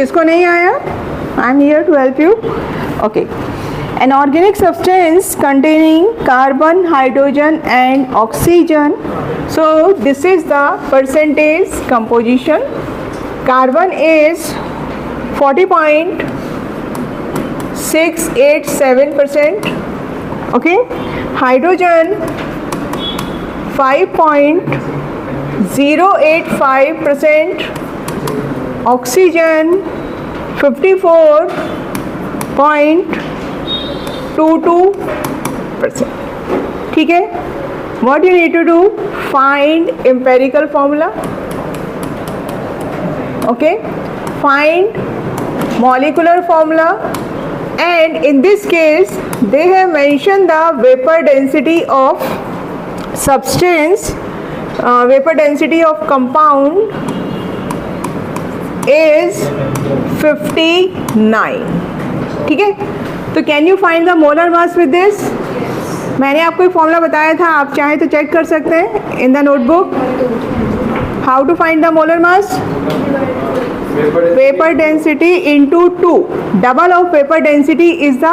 जिसको नहीं आया, I am here to help you. Okay. An organic substance containing carbon, hydrogen and oxygen. So this is the percentage composition. Carbon is 40.687%. Okay. Hydrogen 5.085%. Oxygen 54.22%. ठीक है. What you need to do? Find empirical formula. Okay. Find molecular formula, and in this case they have mentioned the vapor density of substance, vapor density of compound is 59. ठीक है. तो can you find the molar mass with this? मैंने आपको एक formula बताया था, आप चाहें तो चेक कर सकते हैं in the notebook. How to find the molar mass? Vapour density into 2. Double of vapour density is the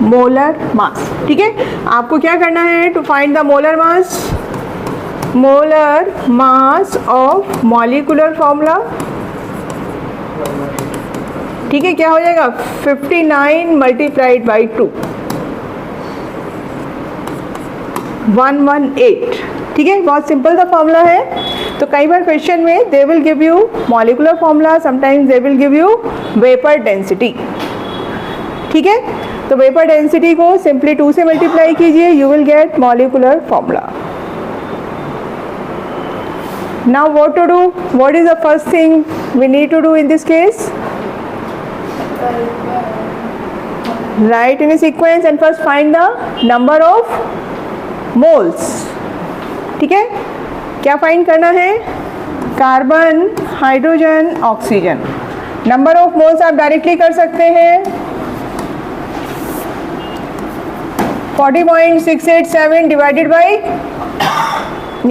molar mass. ठीक है. आपको क्या करना है to find the molar mass? Molar mass of molecular formula. ठीक है. क्या हो जाएगा? 59 मल्टीप्लाइड बाई 2, 118. ठीक है. बहुत सिंपल सा फॉर्मूला है. तो कई बार क्वेश्चन में they will give you molecular formula, sometimes they will give you vapour density. ठीक है. तो वेपर डेंसिटी को सिंपली 2 से मल्टीप्लाई कीजिए, you will get molecular formula. Now what to do? What is the first thing we need to do in this case? Write in a sequence and first find the number of moles. ठीक है. क्या find करना है? Carbon, hydrogen, oxygen. Number of moles आप directly कर सकते हैं. 40.687 divided by,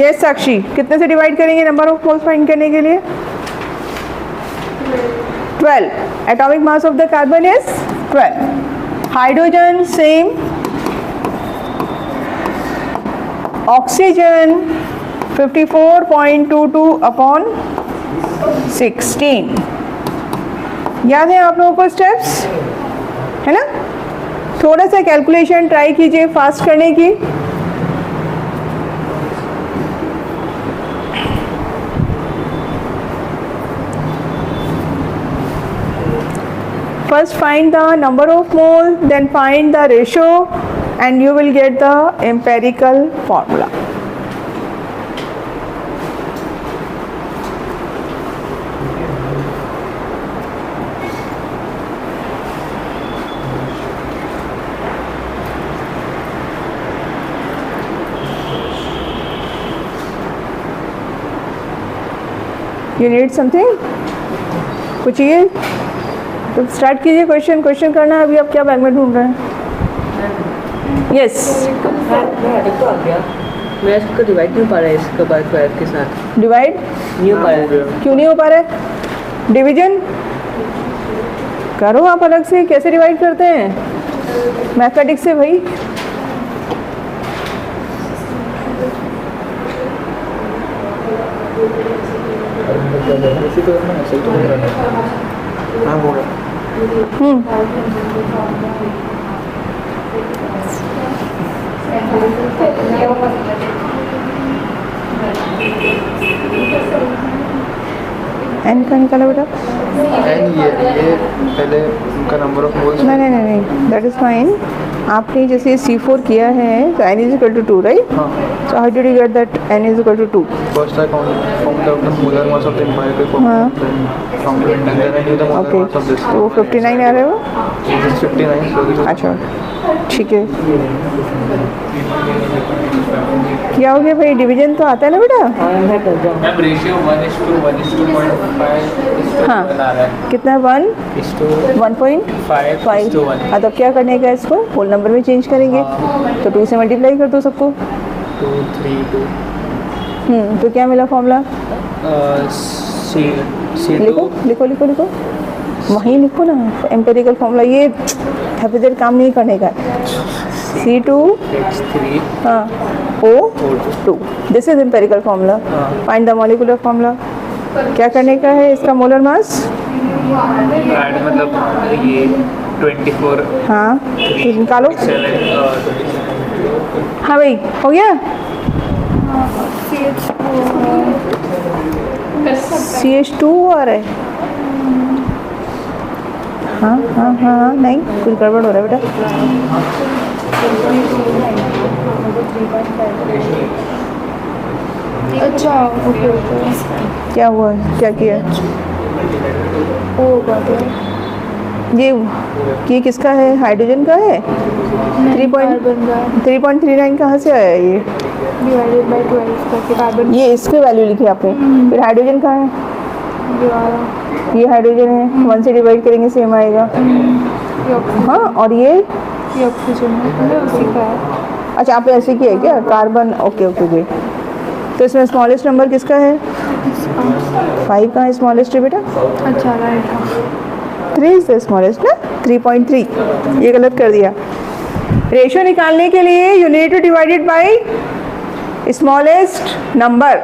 yes साक्षी, कितने से डिवाइड करेंगे नंबर ऑफ मोल्स फाइंड करने के लिए? 12. Atomic mass of the carbon is 12. Hydrogen same. Oxygen 54.22 upon 16. याद है आप लोगों को स्टेप्स, है ना? थोड़ा सा कैलकुलेशन ट्राई कीजिए फास्ट करने की. First find the number of mole, then find the ratio, and you will get the empirical formula. You need something? कुछ चाहिए तो स्टार्ट कीजिए. क्वेश्चन करना है. अभी आप क्या बैग में ढूंढ रहे हैं? यस. मैं इसको डिवाइड नहीं हो पा रहा है इसके बाद स्क्वायर के साथ. डिवाइड नहीं हो पा रहा है. क्यों नहीं हो पा रहा है? डिवीजन करो आप अलग से. कैसे डिवाइड करते हैं? मैथमेटिक्स से भाई. एन का निकाला बेटा. एन ये पहले उनका नंबर ऑफ मोल्स. नहीं, दैट इज फाइन. आपने जैसे C4 किया है तो n is equal to 2, right? So how did you get that n is equal to 2? First I found the molar mass of the empire को. Okay. तो 59 आ रहे हो. 59. अच्छा ठीक है. क्या हो गया भाई? डिवीजन तो आता है ना बेटा? Ma'am ratio 1:1:0.5. हाँ. कितना? 1:1.5. हाँ. तो क्या करने का इसको? होल नंबर में चेंज करेंगे. तो 2 से मल्टीप्लाई कर दो सबको. 2 3 2. तो क्या मिला फॉर्मूला? C2. लिखो. वहीं लिखो ना एम्पेरिकल फॉर्मूला, ये हैफिजर काम नहीं करने का। H3 हाँ O2, this is empirical formula. Find the molecular formula. क्या करने का है इसका मोलर मास? ऐड मतलब ये 24 हाँ तो निकालो। 7 हाँ भाई हो गया। CH2 आ रहा है। हाँ हाँ हाँ हाँ नहीं कुछ गड़बड़ हो रहा है बेटा। अच्छा ओके ओके। क्या हुआ, क्या किया? ओ गॉट ये किसका है? हाइड्रोजन का है। 3.39 कहाँ से आया ये? डिवाइडेड बाय 12 करके कार्बन ये इसके वैल्यू लिखी आपने। फिर हाइड्रोजन कहाँ है? ये हाइड्रोजन है, 1 से डिवाइड करेंगे सेम आएगा। हाँ और ये ऑक्सीजन है उसी का है। अच्छा आप ऐसे किया है क्या? Carbon, okay okay okay. तो इसमें स्मॉलेस्ट नंबर किसका है? 5 कहाँ है स्मॉलेस्ट है बेटा? अच्छा राइट। 3 इज द स्मॉलेस्ट ना, 3.3। ये गलत कर दिया। रेशियो निकालने के लिए you need two divided by smallest number.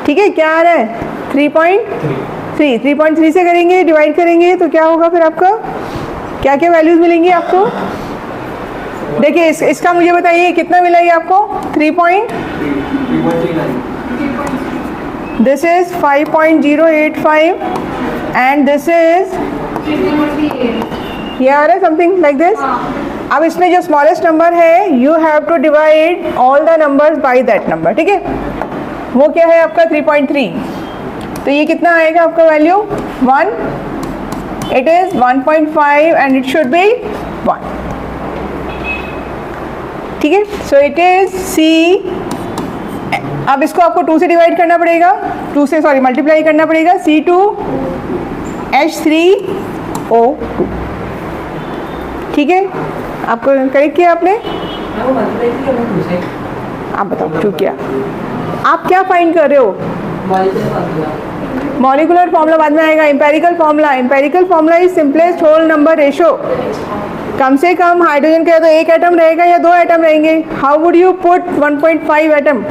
ठीक है, क्या आ रहा है? 3.3। 3.3 से करेंगे, डिवाइड करेंगे तो क्या होगा फिर आपका? क्या क्या वैल्यूज मिलेंगी आपको? देखिए इसका मुझे बताइए कितना मिला ये आपको? 3. This is 5.085 and this is ये आ रहा है समथिंग लाइक दिस। अब इसमें जो स्मॉलेस्ट नंबर है you have to divide all the numbers by that number. ठीक है, वो क्या है आपका? 3.3। तो ये कितना आएगा आपका value? 1। It is 1.5 and it should be 1। ठीक है, सो इट इज C। अब इसको आपको 2 से डिवाइड करना पड़ेगा, 2 से सॉरी मल्टीप्लाई करना पड़ेगा। C2H3O2। ठीक है, आपको करेक्ट किया आपने? आप बताओ क्यों किया? आप क्या फाइंड कर रहे हो? मॉलिक्यूलर फॉर्मूला बाद में आएगा। Empirical formula, empirical formula is simplest whole number ratio. कम से कम हाइड्रोजन का तो 1 एटम रहेगा या 2 एटम रहेंगे। How would you put 1.5 atom?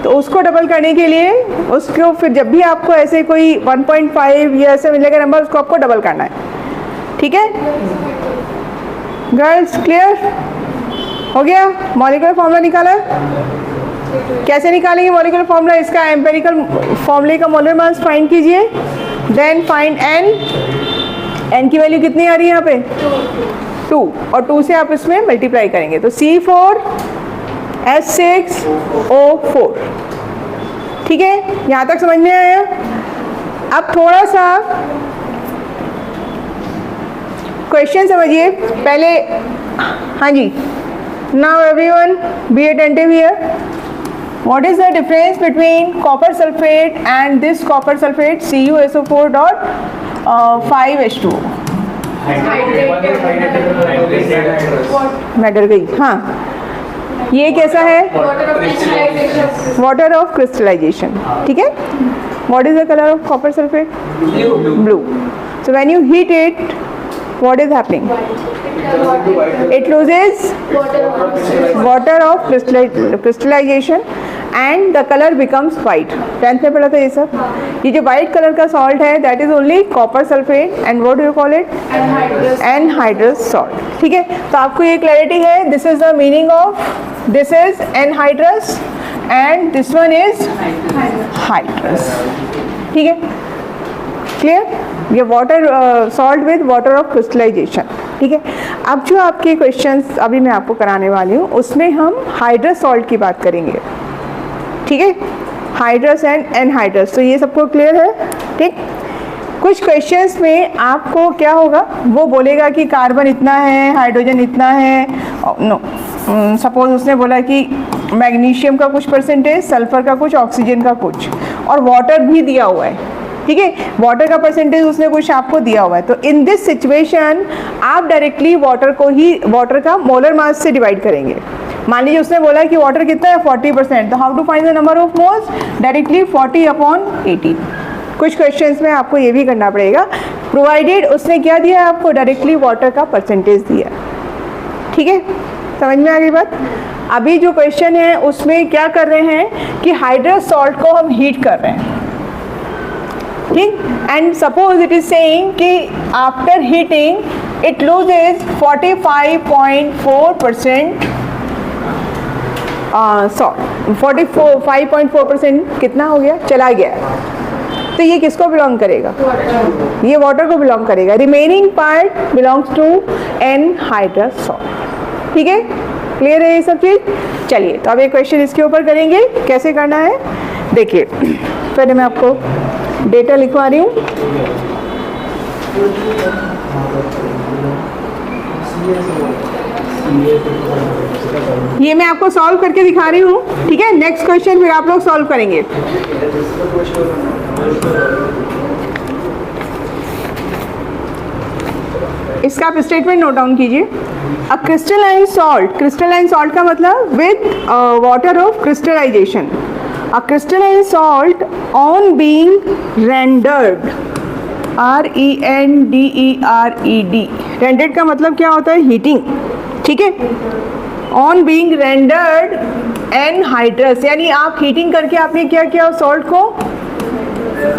तो उसको डबल करने के लिए उसको फिर जब भी आपको ऐसे कोई 1.5 या ऐसे मिलेगा नंबर, उसको आपको डबल करना है। ठीक है गर्ल्स, क्लियर हो गया? मॉलिक्यूलर फॉर्मूला निकाला है? कैसे निकालेंगे मॉलिक्यूलर फॉर्मूला? इसका एम्पेरिकल फॉर्मूले का मोलर मास फाइंड कीजिए, देन फाइंड n की वैल्यू कितनी आ रही है यहाँ पे? 2, और 2 से आप इसमें मल्टीप्लाई करेंगे तो C4H6O4। ठीक है, यहाँ तक समझ में आया? अब थोड़ा सा क्वेश्चन समझिए पहले। हाँ जी, now everyone be attentive here. What is the difference between copper sulfate and this copper sulfate CuSO4.5H2O? मैं डर गई। हाँ, ये कैसा है? Water of crystallization. ठीक है, what is the color of copper sulfate? Blue. So when you heat it, what is happening? It loses water of crystallization and the color becomes white. 10th में पढ़ा था ये सब। ये जो white color का salt है that is only copper sulfate and what do you call it? Anhydrous salt. ठीक है, तो आपको ये clarity है। This is the meaning of this is anhydrous and this one is hydrous. ठीक है, क्लियर? ये water salt with water of crystallization. ठीक है, अब जो आपके क्वेश्चंस अभी मैं आपको कराने वाली हूँ उसमें हम हाइड्रस सॉल्ट की बात करेंगे। ठीक है, हाइड्रस एंड एनहाइड्रस। तो ये सबको क्लियर है? ठीक, कुछ क्वेश्चंस में आपको क्या होगा, वो बोलेगा कि कार्बन इतना है, हाइड्रोजन इतना है। नो, सपोज उसने बोला कि मैग्नीशियम का कुछ परसेंटेज, सल्फर का कुछ, ऑक्सीजन का कुछ, और वाटर भी दिया हुआ है। ठीक है, वाटर का परसेंटेज उसने कुछ आपको दिया हुआ है। तो इन दिस सिचुएशन आप डायरेक्टली वाटर को ही वाटर का मोलर मास से डिवाइड करेंगे। मान लीजिए उसने बोला कि वाटर कितना है? 40%। तो how to find the number of moles? Directly 40/18। कुछ क्वेश्चंस में आपको ये भी करना पड़ेगा प्रोवाइडेड उसने क्या दिया है आपको, डायरेक्टली वाटर का परसेंटेज दिया। ठीक है, समझ में आ गई बात। अभी जो क्वेश्चन है उसमें क्या कर रहे हैं कि हाइड्रस सॉल्ट को हम हीट कर रहे हैं, ठीक। And suppose it is saying कि after heating it loses 45.4% salt. 45.4% कितना हो गया, चला गया। तो ये किसको बिलोंग करेगा, ये वाटर को बिलोंग करेगा। Remaining part belongs to anhydrous salt. ठीक है, क्लियर है ये सब चीज़। चलिए तो अब एक क्वेश्चन इसके ऊपर करेंगे, कैसे करना है देखिए। पहले मैं आपको डेटा लिखवा रही हूँ। ये मैं आपको सॉल्व करके दिखा रही हूँ, ठीक है। नेक्स्ट क्वेश्चन फिर आप लोग सॉल्व करेंगे। इसका आप स्टेटमेंट नोट डाउन कीजिए। अ क्रिस्टलाइन सॉल्ट का मतलब with water of crystallization. A crystalline salt on being rendered, RENDERED, rendered का मतलब क्या होता है, हीटिंग। ठीक है, ऑन बीइंग रेंडर्ड एनहाइड्रस, यानी आप हीटिंग करके आपने क्या किया, सॉल्ट को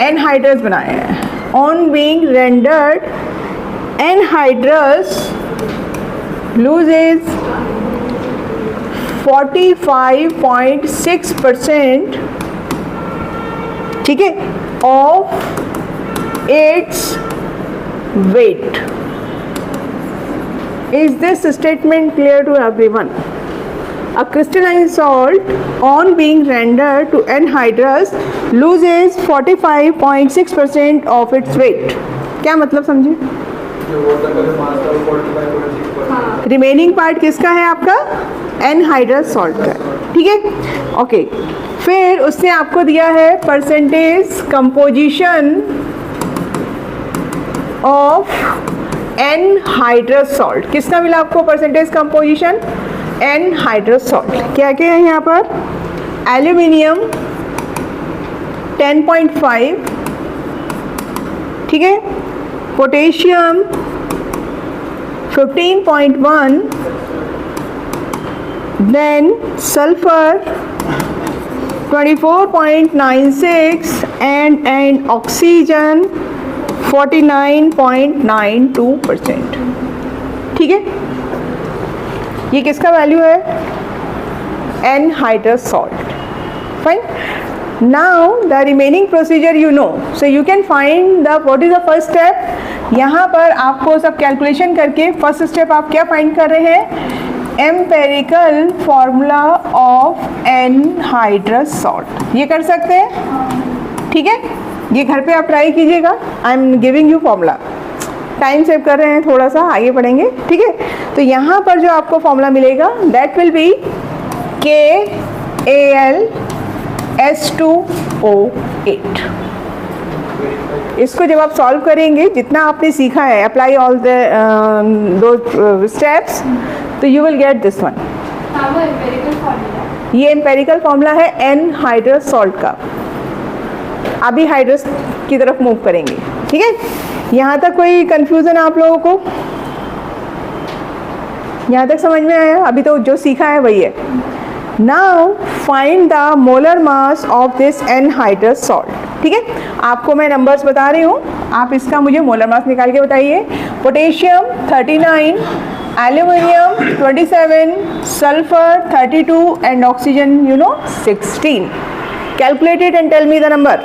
एनहाइड्रस बनाया है। On being rendered anhydrous loses 45.6%, ठीक है, of its weight. Is this statement clear to everyone? A crystalline salt on being rendered to anhydrous loses 45.6% of its weight. क्या मतलब समझे? रिमेनिंग पार्ट किसका है आपका, एनहाइड्रस सॉल्ट का। ठीक है, ओके। फिर उसने आपको दिया है percentage composition of anhydrous salt. किसका मिला आपको परसेंटेज कंपोजिशन, एनहाइड्रस सॉल्ट। क्या क्या है यहाँ पर, एल्यूमिनियम 10.5, ठीक है, potassium 15.1, then sulphur 24.96 and oxygen 49.92%। ठीक है, ये किसका वैल्यू है, anhydrous salt. Fine, now the remaining procedure you know, so you can find the what is the first step. यहाँ पर आपको सब कैलकुलेशन करके फर्स्ट स्टेप आप क्या फाइंड कर रहे हैं, empirical formula of anhydrous salt. ये कर सकते हैं, ठीक है, ये घर पे आप ट्राई कीजिएगा। I am giving you formula, time save कर रहे हैं, थोड़ा सा आगे बढ़ेंगे। ठीक है, तो यहाँ पर जो आपको फॉर्मूला मिलेगा दैट विल बी KAlS2O8। इसको जब आप सॉल्व करेंगे, जितना आपने सीखा है, अप्लाई ऑल दो स्टेप्स, तो you will get this one. ये एम्पेरिकल फॉर्मूला है एनहाइड्रस सॉल्ट का। अभी हाइड्रस की तरफ मूव करेंगे, ठीक है। यहाँ तक कोई कंफ्यूजन आप लोगों को, यहाँ तक समझ में आया? अभी तो जो सीखा है वही है। Now find the molar mass of this anhydrous salt. ठीक है, आपको मैं नंबर्स बता रही हूँ, आप इसका मुझे मोलर मास निकाल के बताइए। Potassium 39, aluminium 27, sulphur 32 and oxygen 16। Calculate it and tell me the number.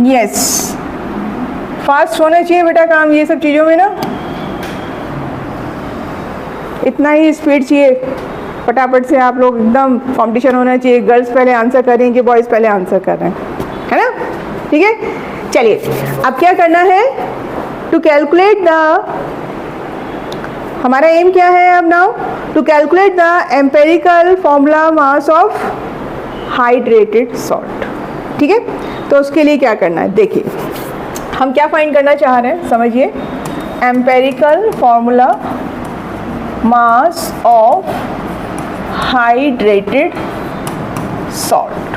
Yes. Fast होना चाहिए बेटा काम ये सब चीज़ों में ना, इतना ही स्पीड चाहिए, फटाफट से आप लोग एकदम कॉम्पिटिशन होना चाहिए। गर्ल्स पहले आंसर कर रही हैं कि बॉयज़ पहले आंसर कर रहे हैं, है ना? ठीक है, चलिए अब क्या करना है, टू कैलकुलेट द, हमारा एम क्या है अब now, to calculate the empirical formula mass of hydrated salt. ठीक है, तो उसके लिए क्या करना है, देखिए हम क्या फाइंड करना चाह रहे हैं, समझिए। Empirical formula mass of hydrated salt.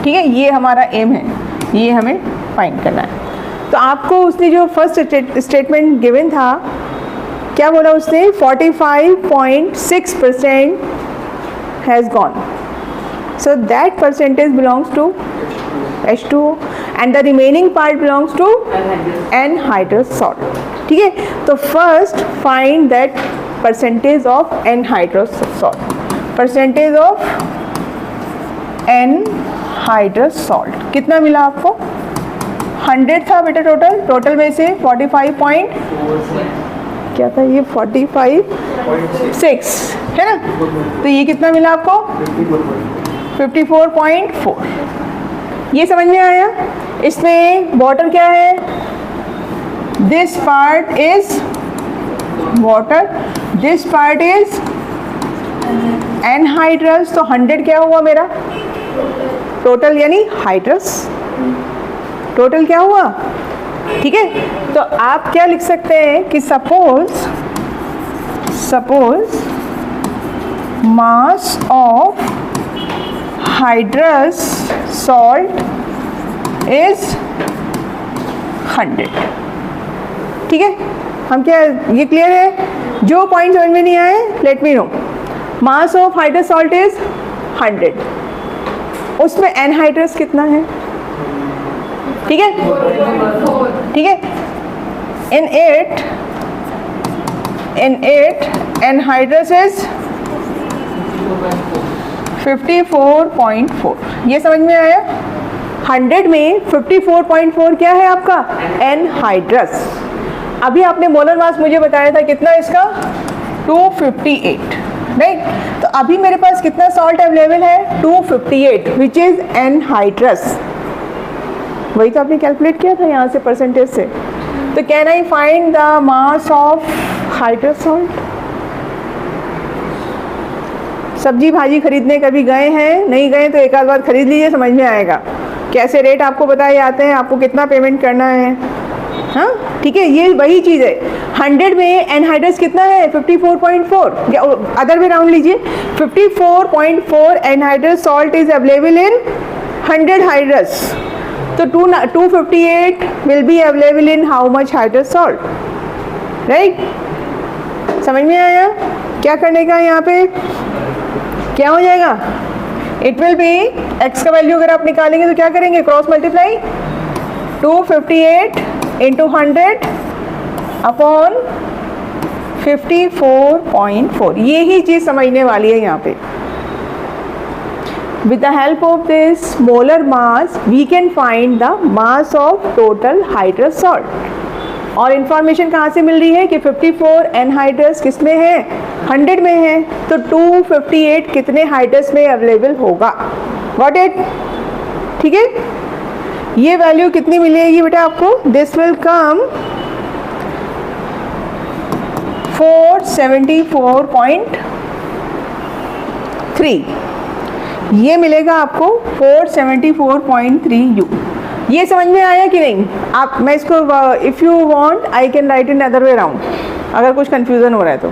ठीक है, ये हमारा एम है, ये हमें फाइंड करना है। तो आपको उसने जो फर्स्ट स्टेटमेंट गिवन था, क्या बोला उसने, 45.6% has gone, so that percentage belongs to H2O and the remaining part belongs to anhydrous salt. ठीक है, तो first find that percentage of anhydrous salt. Percentage of anhydrous salt कितना मिला आपको? 100 था बेटा टोटल में से 45 पॉइंट क्या था ये 45.6 है ना, तो ये कितना मिला आपको? 54.4। ये समझ में आया? इसमें वाटर क्या है? This part is water, this part is anhydrous. तो 100 क्या हुआ मेरा टोटल, यानी हाइड्रस टोटल क्या हुआ? ठीक है, तो आप क्या लिख सकते हैं कि suppose mass of hydrous salt is 100। ठीक है, हम क्या, ये क्लियर है? जो पॉइंट समझ में नहीं आए let me know. Mass of hydrous salt is 100, उसमें एनहाइड्रस कितना है? ठीक है, ठीक है, इन इट एनहाइड्रस इज 54.4। ये समझ में आया? 100 में 54.4 क्या है आपका? एनहाइड्रस। अभी आपने मोलर मास मुझे बताया था कितना इसका? 258, राइट? तो अभी मेरे पास कितना सॉल्ट अवेलेबल है? 258 विच इज एनहाइड्रस। वही तो आपने कैलकुलेट किया था यहाँ से परसेंटेज से। तो can I find the mass of hydrous salt? सब्जी भाजी खरीदने कभी गए हैं? नहीं गए तो एक आध बार खरीद लीजिए, समझ में आएगा कैसे रेट आपको बताए जाते हैं, आपको कितना पेमेंट करना है। हाँ ठीक है, ये वही चीज़ है। 100 में एनहाइड्रस कितना है? 54.4। अदर वे राउंड लीजिए, 54.4 anhydrous salt is available in 100 hydrous. तो 258 will be available in how much hydrous salt, right? समझ में आया क्या करने का? यहाँ पे क्या हो जाएगा? इट विल बी एक्स का वैल्यू अगर आप निकालेंगे तो क्या करेंगे? Cross multiply 258 into 100 upon 54.4। ये ही चीज़ समझने वाली है यहाँ पे। With the help of this molar mass, we can find the mass of total hydrous salt. और इंफॉर्मेशन कहाँ से मिल रही है कि 54 एनहाइड्रस किस में है? 100 में है। तो 258 कितने हाइड्रस में अवेलेबल होगा? Got it? ठीक है, ये वैल्यू कितनी मिलेगी बेटा आपको? This will come 474.3। ये मिलेगा आपको 474.3 U। ये समझ में आया कि नहीं? आप, मैं इसको if you want I can write in other way round, अगर कुछ कंफ्यूजन हो रहा है तो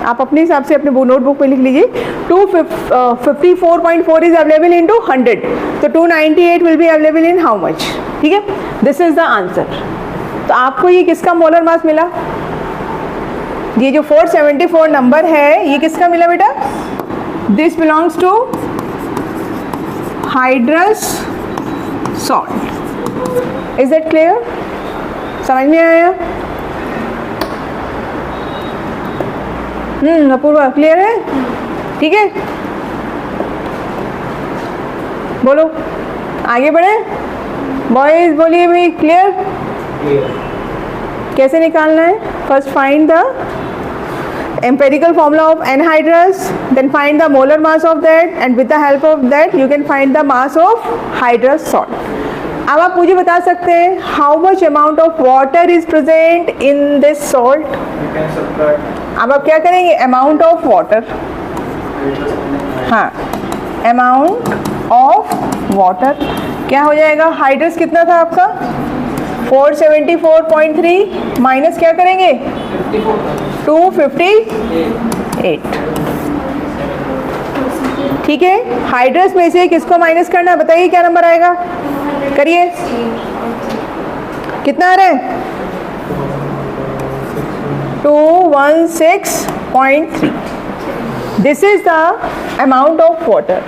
आप अपने हिसाब से अपने नोटबुक में लिख लीजिए। 254.4 इज अवेलेबल इन 100, तो 298 will be available in how much? ठीक है, दिस इज द आंसर। तो आपको ये किसका मोलर मास मिला? ये जो 474 नंबर है ये किसका मिला बेटा? This belongs to hydrous salt. Is that clear? समझ में आया? अपूर्वा क्लियर है? ठीक है, बोलो आगे बढ़े। बॉयज बोलिए भाई, क्लियर? कैसे निकालना है? First find the empirical formula of anhydrous, then find the molar mass of that, and with the help of that you can find the mass of hydrous salt. अब आप मुझे बता सकते हैं how much amount of water is present in this salt? अब आप क्या करेंगे? amount of water, हाँ amount of water क्या हो जाएगा? हाइड्रस कितना था आपका? 474.3 माइनस क्या करेंगे? 258 8। ठीक है, हाइड्रस में से किसको माइनस करना है बताइए, क्या नंबर आएगा, करिए, कितना आ रहा है, 216.3. This is the amount of water.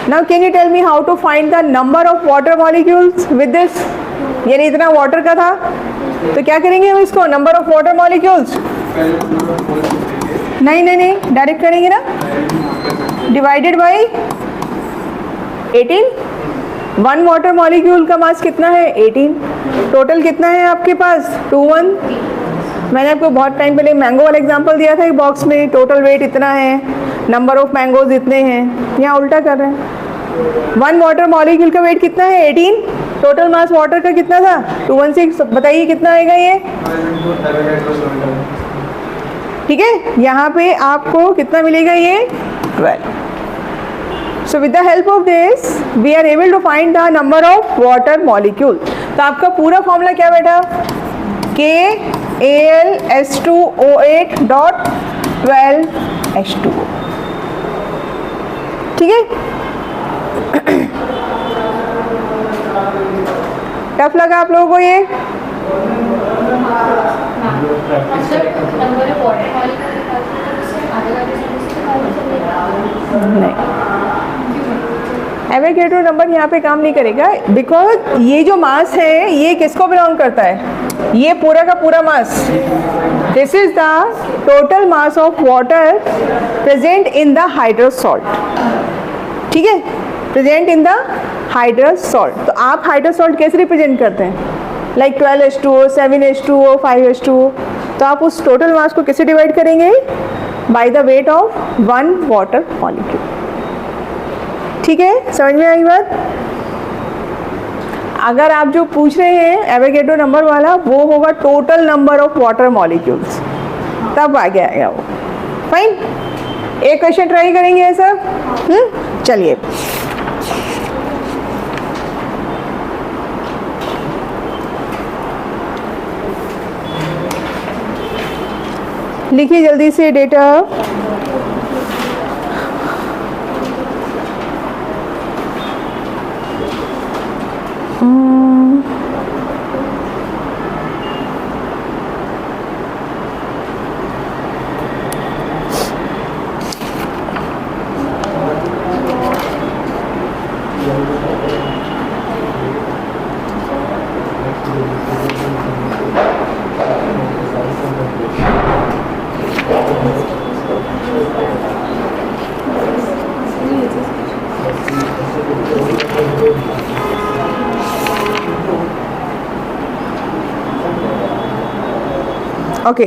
Now can you tell me how to find the number of water molecules with this? यानी इतना वाटर का था तो क्या करेंगे हम इसको, नंबर ऑफ वाटर मॉलिक्यूल्स, नहीं डायरेक्ट करेंगे ना, डिवाइडेड बाई 18. 1 वाटर मॉलिक्यूल का मास कितना है 18. टोटल कितना है आपके पास 21. मैंने आपको बहुत टाइम पहले मैंगो वाला एग्जांपल दिया था एक बॉक्स में, टोटल वेट इतना है, नंबर ऑफ मैंगोज इतने हैं, यहाँ उल्टा कर रहे हैं. 1 वाटर मॉलिक्यूल का वेट कितना है 18, टोटल मास वाटर का कितना था 216. बताइए कितना आएगा ये, ठीक है, यहाँ पे आपको कितना मिलेगा ये 12. So with the help of this we are able to find the number of water molecule. तो आपका पूरा फॉर्मूला क्या बेटा, KAlS2O8.12H2O. ठीक है, टफ लगा आप लोगों को ये, नहीं, एवोगैड्रो नंबर यहाँ पे काम नहीं करेगा, बिकॉज ये जो मास है ये किसको बिलोंग करता है, ये पूरा का पूरा mass, this is the total mass of water present in the hydrous salt. ठीक है, present in the hydrous salt. तो आप हाइड्रस सॉल्ट कैसे रिप्रेजेंट करते हैं, लाइक 12H2O, 7H2O, 5H2O. तो आप उस टोटल मास को कैसे डिवाइड करेंगे, by the weight of 1 water molecule. ठीक है, समझ में आई बात. अगर आप जो पूछ रहे हैं एवोगैड्रो नंबर वाला, वो होगा total number of water molecules, तब आगे आएगा वो. फाइन, एक क्वेश्चन ट्राई करेंगे ऐसा. चलिए, लिखिए जल्दी से data. Okay,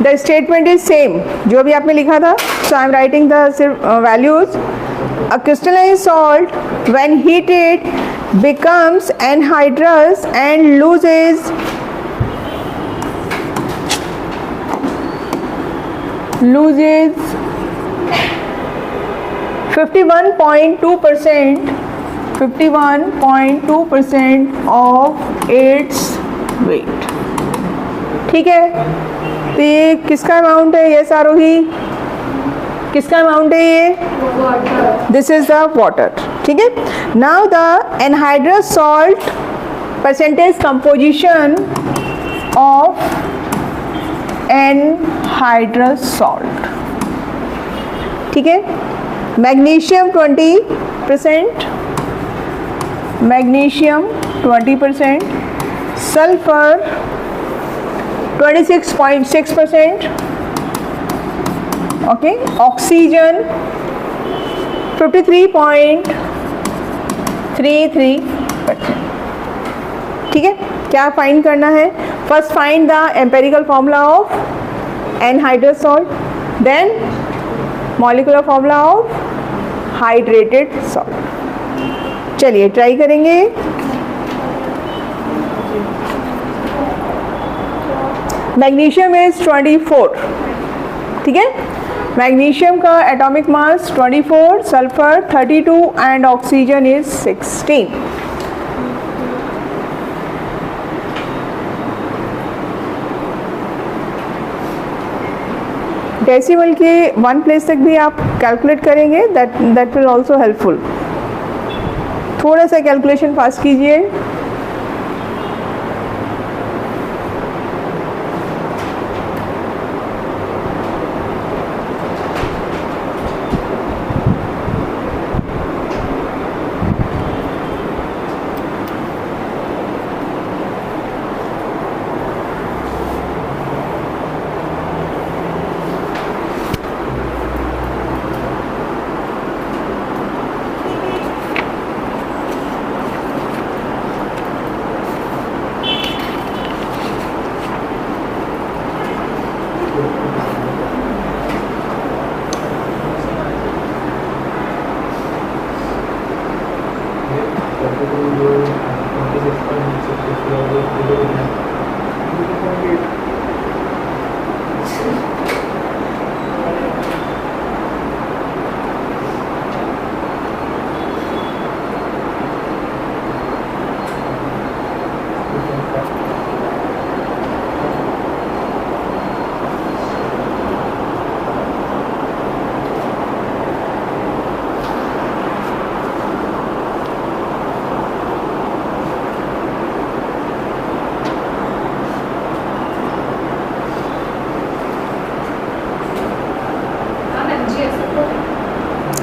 the statement is same जो अभी आपने लिखा था. So I am writing the values. A crystalline salt when heated becomes anhydrous and loses 51.2% of its weight. ठीक है, तो ये किसका अमाउंट है, यस आरोही, किसका अमाउंट है ये, दिस इज द वाटर. ठीक है, now the anhydrous salt percentage composition of anhydrous salt. ठीक है, magnesium 20%, magnesium 20%, sulphur 26.6%, okay, oxygen 53.33%. ठीक है, क्या फाइंड करना है, first find the empirical formula of anhydrous salt, then molecular formula of hydrated salt. चलिए ट्राई करेंगे. Magnesium is 24. ठीक है, मैग्नीशियम का atomic mass 24, sulphur 32 and oxygen is 16. Decimal के 1 प्लेस तक भी आप कैलकुलेट करेंगे, दैट विल ऑल्सो हेल्पफुल। थोड़ा सा कैलकुलेशन फास्ट कीजिए।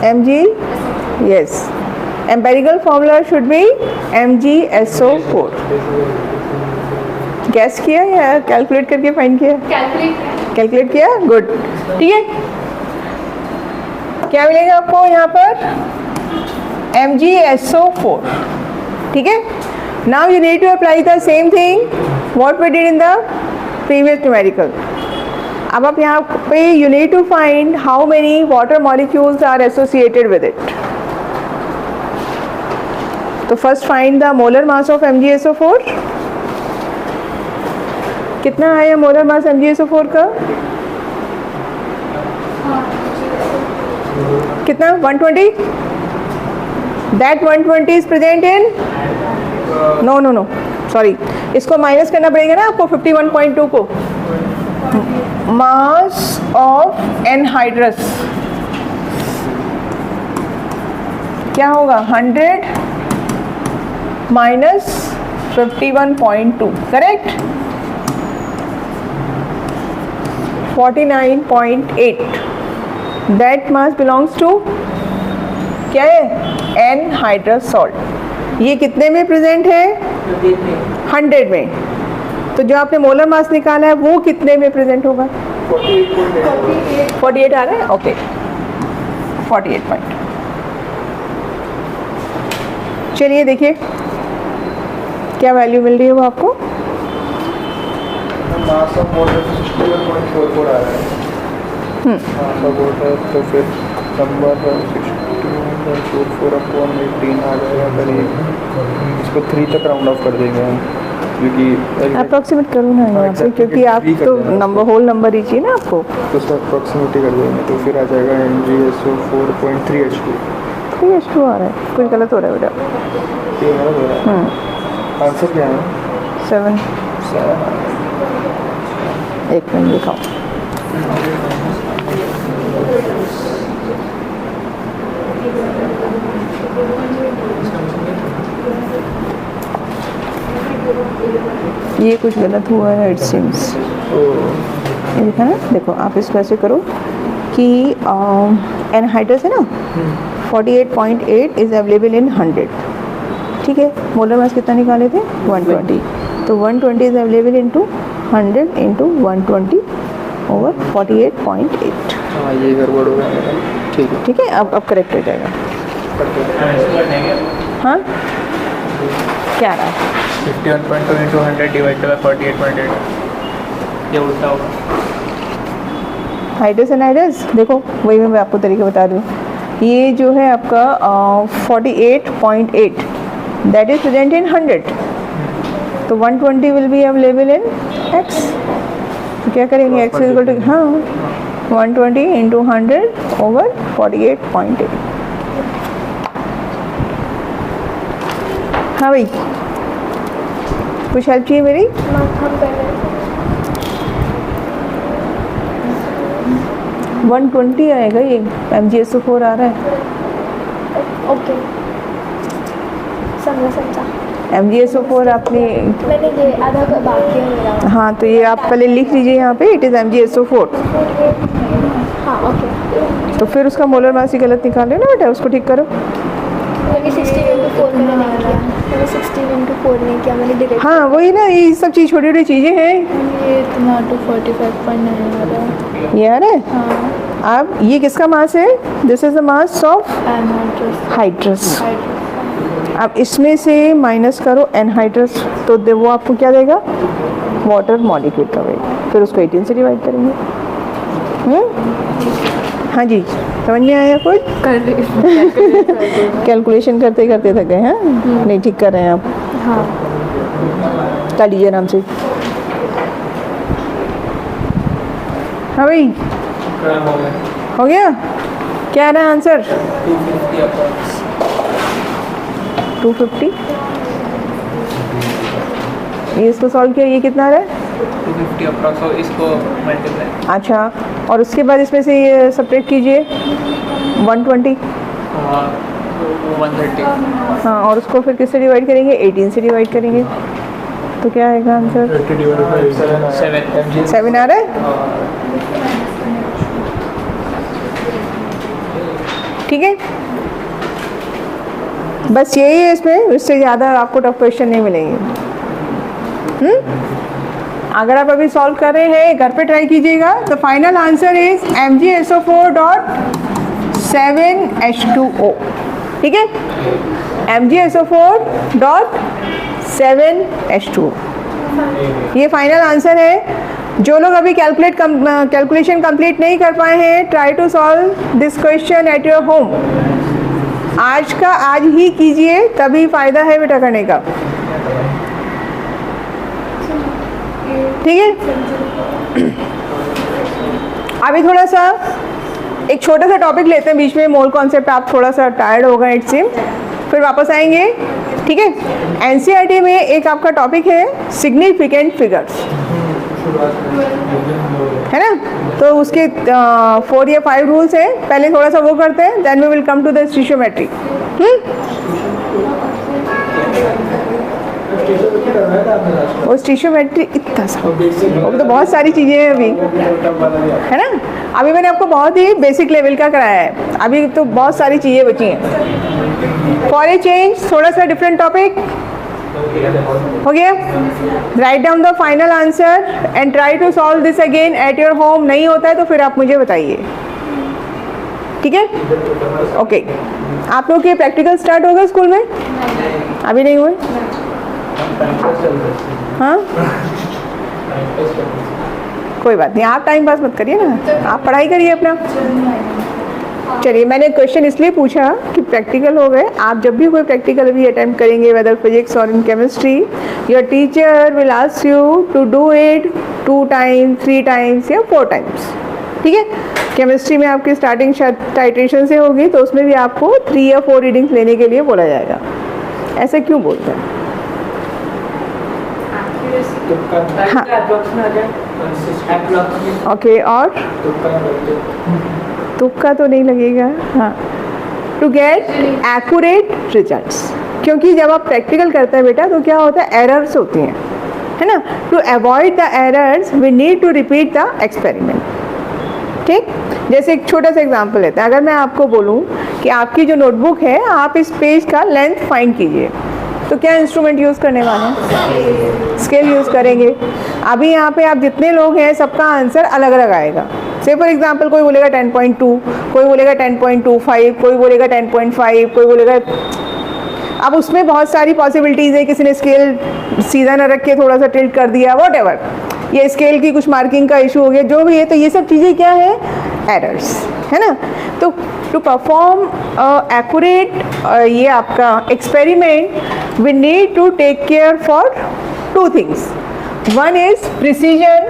Mg, yes, empirical formula should be MgSO4। Gas किया या कैलकुलेट करके फाइंड किया? कैलकुलेट किया, गुड। ठीक है, क्या मिलेगा आपको यहाँ पर? MgSO4। ठीक है, now you need to apply the same thing what we did in the previous numerical. अब आप यहाँ पे you need to find how many water molecules are associated with it. तो first find the molar mass of MgSO4। कितना आया molar mass MgSO4 का? कितना? 120। That 120 is present in, no sorry, इसको माइनस करना पड़ेगा ना आपको 51.2 को। मास ऑफ एनहाइड्रस क्या होगा? 100 minus 51.2, correct? 49.8। That mass belongs to क्या है? Anhydrous salt. ये कितने में प्रेजेंट है? 100 में। तो जो आपने मोलर मास निकाला है वो कितने में प्रेजेंट होगा? 48 आ रहा है, ओके, 48 पॉइंट। चलिए देखिए क्या वैल्यू मिल रही है वो आपको। मास ऑफ वाटर 61.44 आ रहा है। मास ऑफ वाटर तो फिर नंबर 61.44 अपॉन 18 आ जाएगा करीब। इसको 3 तक राउंड ऑफ कर देंगे हम, क्योंकि अप्रॉक्सीमेट करो ना यहाँ पे, क्योंकि आप तो नंबर होल नंबर ही चाहिए ना आपको। तो सर अप्रॉक्सीमेटली कर देंगे तो फिर आ जाएगा MgSO4.3H2। 3H2 आ रहा है, कुछ गलत हो रहा है बेटा। ये गलत हो रहा है। आंसर क्या है? 7। 7। एक मिनट दिखाओ। ये कुछ गलत हुआ है इट सीम्स। ये देखा ना, देखो आप इसको ऐसे करो कि एनहाइड्रस है ना, 48.8 इज अवेलेबल इन 100। ठीक है, मोलर मास कितना निकाले थे? 120। तो 120 is available into 100 into 120 over 48.8। हाँ, ये गड़बड़ हो गया मेरा। ठीक है, ठीक है, अब करेक्ट हो जाएगा। हाँ, क्या रहा है? 51.2 इंटू 100 डिवाइड बाय 48.8। ये उल्टा होगा। हाइड्रस एनहाइड्रस देखो, वही मैं आपको तरीके बता रही हूँ। ये जो है आपका 48.8 दैट इज प्रेजेंट इन 100। तो 120 will be available in x। तो क्या करेंगे? x इज इक्वल टू, हाँ, 120 इंटू 100 ओवर 48.8। हाँ भाई, कुछ हेल्प चाहिए मेरी? 120 आएगा, ये MgSO4 आ रहा है। ओके, समझा। MgSO4 आपने, मैंने ये आधा का बाकी है मेरा। हाँ तो ये आप पहले लिख लीजिए यहाँ पे, इट इज़ MgSO4। हाँ ओके। तो फिर उसका मोलर मास ही गलत निकाले ना बेटा, उसको ठीक करो। मैंने 16 मैंने नहीं किया, मैंने 16 नहीं किया, मैंने डायरेक्ट। हाँ वही ना, ये सब चीज़ छोटी छोटी चीज़ें हैं। ये इतना 245.9 वाला है। ये आ रहा है। हाँ, अब ये किसका मास है? This is the mass of hydrous. अब इसमें से माइनस करो एनहाइड्रस, तो वो आपको क्या देगा? वाटर मॉलिक्यूल का वेट। फिर उसको 18 से डिवाइड करेंगे। हाँ जी, समझ में आया कुछ? कैलकुलेशन करते करते थक गए हैं। नहीं, ठीक कर रहे हैं आप। हाँ कर लीजिए आराम से। हाँ भाई, हो गया? क्या आ रहा है आंसर? 250। ये इसको सॉल्व किया, ये कितना आ रहा है? 250 अप्रॉक्स, और इसको मल्टीप्लाई। अच्छा, और उसके बाद इसमें से ये सब्ट्रैक्ट कीजिए 120। 130। हाँ, और उसको फिर किससे डिवाइड करेंगे? 18 से डिवाइड करेंगे। तो क्या आएगा आंसर? 7 आ रहा है। ठीक है, बस यही है इसमें, इससे ज़्यादा आपको टफ क्वेश्चन नहीं मिलेंगे। अगर आप अभी सॉल्व कर रहे हैं, घर पे ट्राई कीजिएगा। तो फाइनल आंसर इज MgSO4.7H2O। ठीक है, MgSO4.7H2O ये फाइनल आंसर है। जो लोग अभी कैलकुलेशन कंप्लीट नहीं कर पाए हैं, try to solve this question at your home. आज का आज ही कीजिए, तभी फायदा है बेटा करने का। ठीक है, अभी थोड़ा सा एक छोटा सा टॉपिक लेते हैं बीच में, मोल कॉन्सेप्ट। आप थोड़ा सा टायर्ड होगा इट सीम, फिर वापस आएंगे। ठीक है, एनसीईआरटी में एक आपका टॉपिक है सिग्निफिकेंट फिगर्स, है ना? तो उसके 4 या 5 रूल्स हैं। पहले थोड़ा सा वो करते हैं, then we will come to the stoichiometry. वो स्टीशियोमेट्री इतना सा, वो तो बहुत सारी चीज़ें हैं अभी, है ना? अभी मैंने आपको बहुत ही बेसिक लेवल का कराया है, अभी तो बहुत सारी चीज़ें बची हैं। फॉर ए चेंज थोड़ा सा डिफरेंट टॉपिक हो गया। Write down the final answer and try to solve this again at your home. नहीं होता है तो फिर आप मुझे बताइए। ठीक है, ओके। आप लोग के प्रैक्टिकल स्टार्ट होगा स्कूल में? अभी नहीं हुए? हाँ, कोई बात नहीं, आप टाइम पास मत करिए ना, आप पढ़ाई करिए अपना। चलिए, मैंने क्वेश्चन इसलिए पूछा कि प्रैक्टिकल हो गए। आप जब भी कोई प्रैक्टिकल भी अटेम्प्ट करेंगे, वेदर फिजिक्स और in chemistry, your teacher will ask you to do it 2 times, 3 times या 4 टाइम्स। ठीक है, केमिस्ट्री में आपकी स्टार्टिंग टाइट्रेशन से होगी, तो उसमें भी आपको 3 या 4 रीडिंग्स लेने के लिए बोला जाएगा। ऐसे क्यों बोलते हैं? हाँ, ओके, और तुक्का तो नहीं लगेगा। हाँ, टू गेट एक्यूरेट रिजल्ट्स, क्योंकि जब आप प्रैक्टिकल करते हैं बेटा तो क्या होता है, एरर्स होती हैं, है ना? To avoid the errors we need to repeat the experiment. ठीक, जैसे एक छोटा सा एग्जांपल लेते हैं। अगर मैं आपको बोलूं कि आपकी जो नोटबुक है, आप इस पेज का लेंथ फाइंड कीजिए, तो क्या इंस्ट्रूमेंट यूज़ करने वाले हैं? स्केल यूज़ करेंगे। अभी यहाँ पे आप जितने लोग हैं, सबका आंसर अलग अलग आएगा। से फॉर एग्जांपल कोई बोलेगा 10.2, कोई बोलेगा 10.25, कोई बोलेगा 10.5, कोई बोलेगा। अब उसमें बहुत सारी पॉसिबिलिटीज़ है। किसी ने स्केल सीधा न रख के थोड़ा सा टिल्ट कर दिया, वॉटएवर, ये स्केल की कुछ मार्किंग का इशू हो गया, जो भी है। तो ये सब चीज़ें क्या है, एरर्स, है ना? तो टू परफॉर्म एक्यूरेट ये आपका experiment, we need to take care for 2 things. One is precision,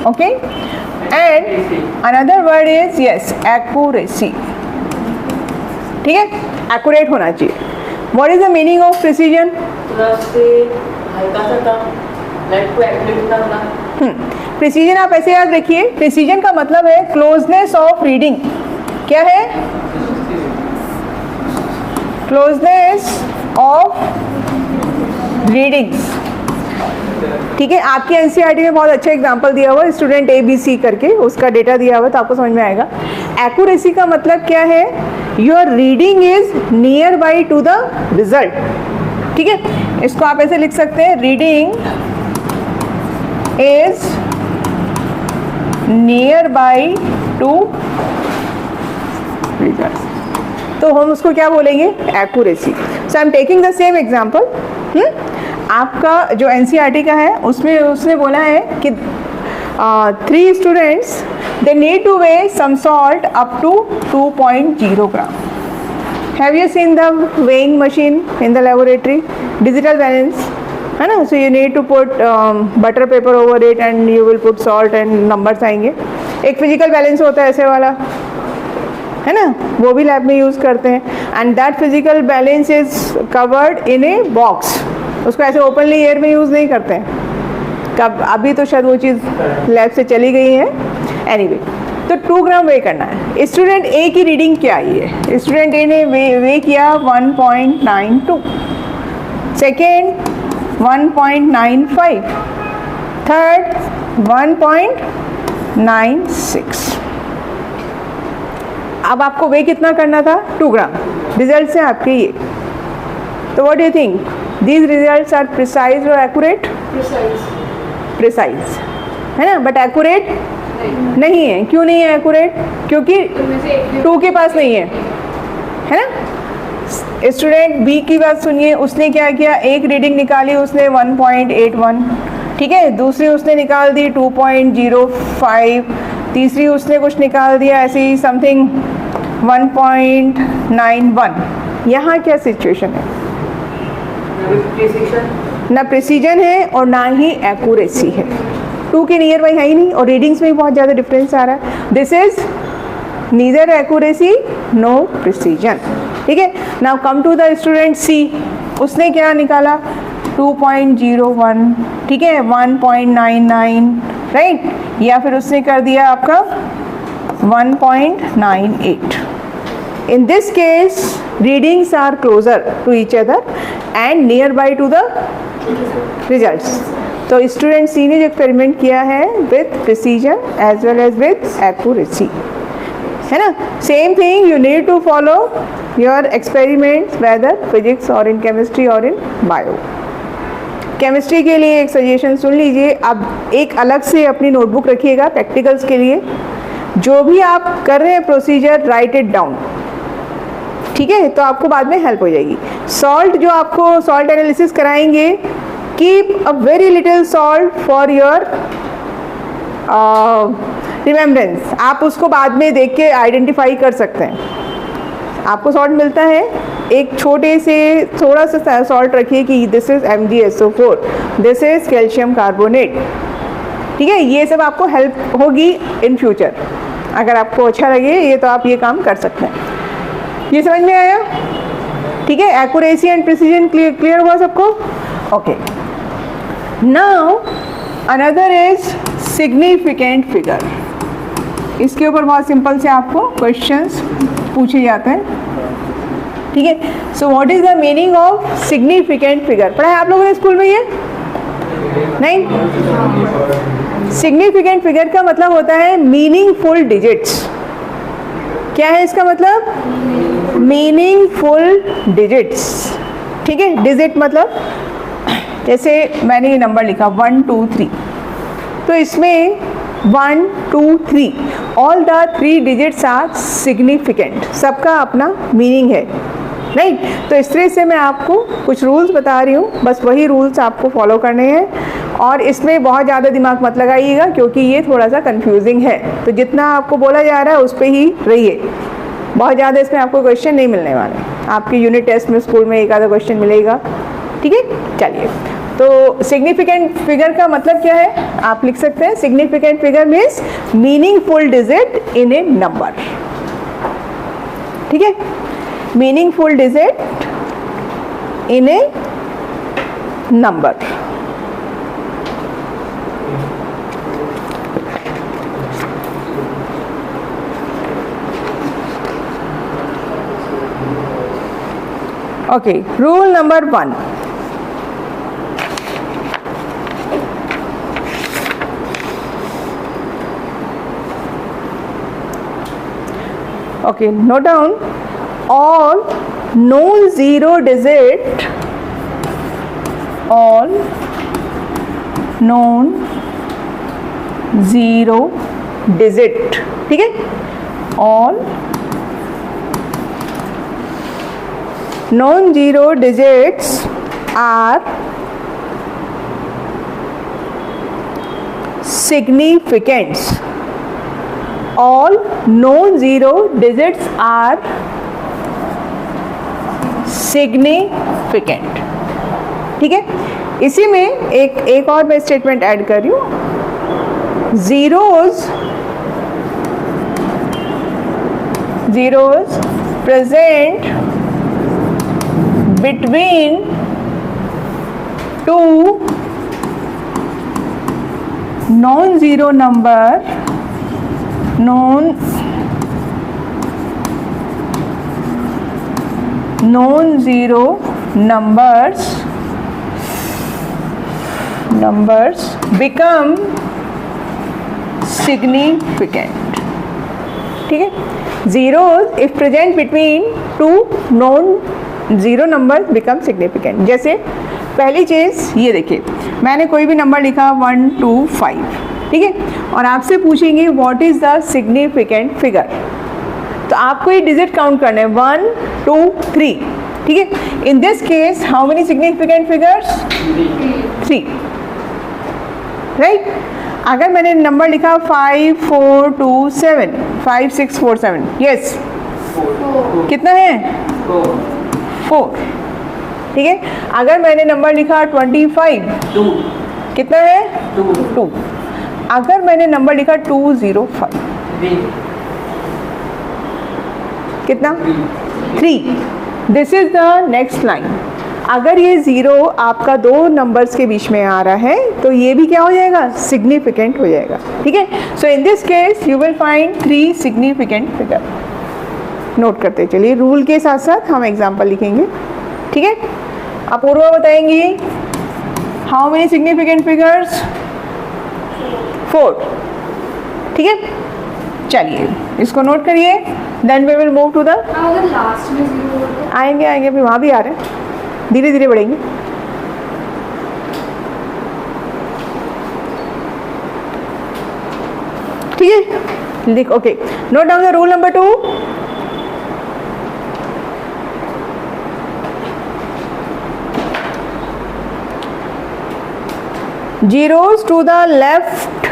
okay, and another word is yes accuracy. ठीक है, एक्यूरेट होना चाहिए। What is the meaning of precision? Net को एक्टिव करना। प्रिसीजन आप ऐसे याद रखिए, प्रिसीजन का मतलब है क्लोजनेस ऑफ रीडिंग। क्या है? Closeness of readings. ठीक है, आपके एनसीईआरटी में बहुत अच्छा एग्जांपल दिया हुआ है, स्टूडेंट ABC करके उसका डेटा दिया हुआ है, तो आपको समझ में आएगा। एक्यूरेसी का मतलब क्या है? Your reading is near by two the result. ठीक है, इसको आप ऐसे लिख सकते हैं, reading is near by two result, तो हम उसको क्या बोलेंगे? Accuracy. So I am taking the same example. आपका जो एनसीईआरटी का है उसमें उसने बोला है कि 3 students they need to weigh some salt up to 2.0 gram. Have you seen the weighing machine in the laboratory? Digital balance है ना, so you need to put butter paper over it and you will put salt and numbers आएंगे। एक physical balance होता है ऐसे वाला, है ना, वो भी लैब में यूज़ करते हैं, and that physical balance is covered in a box. उसको ऐसे ओपनली एयर में यूज़ नहीं करते हैं, कब अभी तो शायद वो चीज़ लैब से चली गई है। एनीवे, तो 2 ग्राम वे करना है। स्टूडेंट ए की रीडिंग क्या आई है? स्टूडेंट ए ने वे किया 1.92, सेकेंड 1.95, थर्ड 1.96। अब आपको वे कितना करना था? 2 ग्राम। रिजल्ट्स हैं आपके ये, तो what do you think, these results are precise और एक्यूरेट? प्रिसाइज है ना, बट एक्यूरेट नहीं है। क्यों नहीं है एक्यूरेट? क्योंकि 2 के पास नहीं है ना। स्टूडेंट बी की बात सुनिए, उसने क्या किया? एक रीडिंग निकाली उसने 1.81, ठीक है, दूसरी उसने निकाल दी 2.05, तीसरी उसने कुछ निकाल दिया ऐसे ही समथिंग 1.91। यहाँ क्या सिचुएशन है? ना प्रिसीजन है और ना ही एक्यूरेसी है। 2 के नियर बाई है ही नहीं, और रीडिंग्स में भी बहुत ज़्यादा डिफरेंस आ रहा है। This is neither accuracy no precision. ठीक है, now come to the student C, उसने क्या निकाला? 2.01, ठीक है, 1.99, राइट, या फिर उसने कर दिया आपका 1.98। In this case, readings are closer to each other and nearby to the results. तो स्टूडेंट सी ने जो एक्सपेरिमेंट किया है with precision as well as with accuracy, है ना। Same thing you need to follow your experiments whether physics और in chemistry और इन bio. Chemistry के लिए एक सजेशन सुन लीजिए, अब एक अलग से अपनी नोटबुक रखिएगा प्रैक्टिकल्स के लिए। जो भी आप कर रहे हैं प्रोसीजर, राइट इट डाउन, ठीक है, तो आपको बाद में हेल्प हो जाएगी। सॉल्ट जो आपको सॉल्ट एनालिसिस कराएंगे, keep a very little salt for your remembrance. आप उसको बाद में देख के आइडेंटिफाई कर सकते हैं। आपको सॉल्ट मिलता है, एक छोटे से थोड़ा सा सॉल्ट रखिए कि this is MgSO4, this is calcium carbonate, ठीक है। ये सब आपको हेल्प होगी इन फ्यूचर। अगर आपको अच्छा लगे ये तो आप ये काम कर सकते हैं। ये समझ में आया? ठीक है, एक्यूरेसी एंड प्रिसीजन क्लियर हुआ सबको? Okay, now another is significant figure. इसके ऊपर बहुत सिंपल से आपको क्वेश्चंस पूछे जाते हैं, ठीक है। So what is the meaning of significant figure? पढ़ा है आप लोगों ने स्कूल में ये? नहीं? सिग्निफिकेंट फिगर का मतलब होता है मीनिंगफुल डिजिट्स। क्या है इसका मतलब? मीनिंगफुल डिजिट्स, ठीक है। डिजिट मतलब जैसे मैंने ये नंबर लिखा 1 2 3, तो इसमें 1 2 3 all the 3 digits are significant, सबका अपना मीनिंग है, राइट। तो इस तरह से मैं आपको कुछ रूल्स बता रही हूँ, बस वही रूल्स आपको फॉलो करने हैं, और इसमें बहुत ज़्यादा दिमाग मत लगाइएगा क्योंकि ये थोड़ा सा कंफ्यूजिंग है। तो जितना आपको बोला जा रहा है उस पर ही रहिए, बहुत ज़्यादा इसमें आपको क्वेश्चन नहीं मिलने वाले। आपके यूनिट टेस्ट में स्कूल में एक आधा क्वेश्चन मिलेगा, ठीक है। चलिए, तो सिग्निफिकेंट फिगर का मतलब क्या है आप लिख सकते हैं। Significant figure means meaningful digit in A number, ठीक है। Meaningful digit in A number, okay, rule number 1. Okay, note down all non-zero digit, all non-zero digit, ठीक है, all non-zero digits are significant. All non-zero digits are significant. ठीक है, इसी में एक और मैं स्टेटमेंट ऐड कर रही हूँ. zeros present between two non-zero number, non-zero numbers become significant. ठीक है, zeros if present between two non-zero numbers become significant. जैसे पहली चीज़ ये देखिए, मैंने कोई भी नंबर लिखा 1 2 5, ठीक है, और आपसे पूछेंगे what is the significant figure, तो आपको ये डिजिट काउंट करना है 1 2 3, ठीक है. इन this case how many significant figures? 3, right. अगर मैंने नंबर लिखा 5 4 2 7, 5 6 4 7, यस, कितना है? 4, ठीक है. अगर मैंने नंबर लिखा 25, 2, कितना है? 2, 2. अगर मैंने नंबर लिखा 205, 3, कितना? 3. This is the next line. अगर ये ज़ीरो आपका दो नंबर्स के बीच में आ रहा है तो ये भी क्या हो जाएगा? सिग्निफिकेंट हो जाएगा, ठीक है. So in this case you will find 3 significant figure. Note करते चलिए, रूल के साथ साथ हम एग्जाम्पल लिखेंगे, ठीक है. अपूर्वा बताएंगी हाउ मेनी सिग्निफिकेंट फिगर्स? 4, ठीक है. चलिए इसको नोट करिए, then we will move to the, अगर लास्ट में 0 होता है आएंगे अभी वहाँ भी आ रहे हैं, धीरे धीरे बढ़ेंगे. ठीक है, लिख. Okay, note down the rule number 2. zeros to the left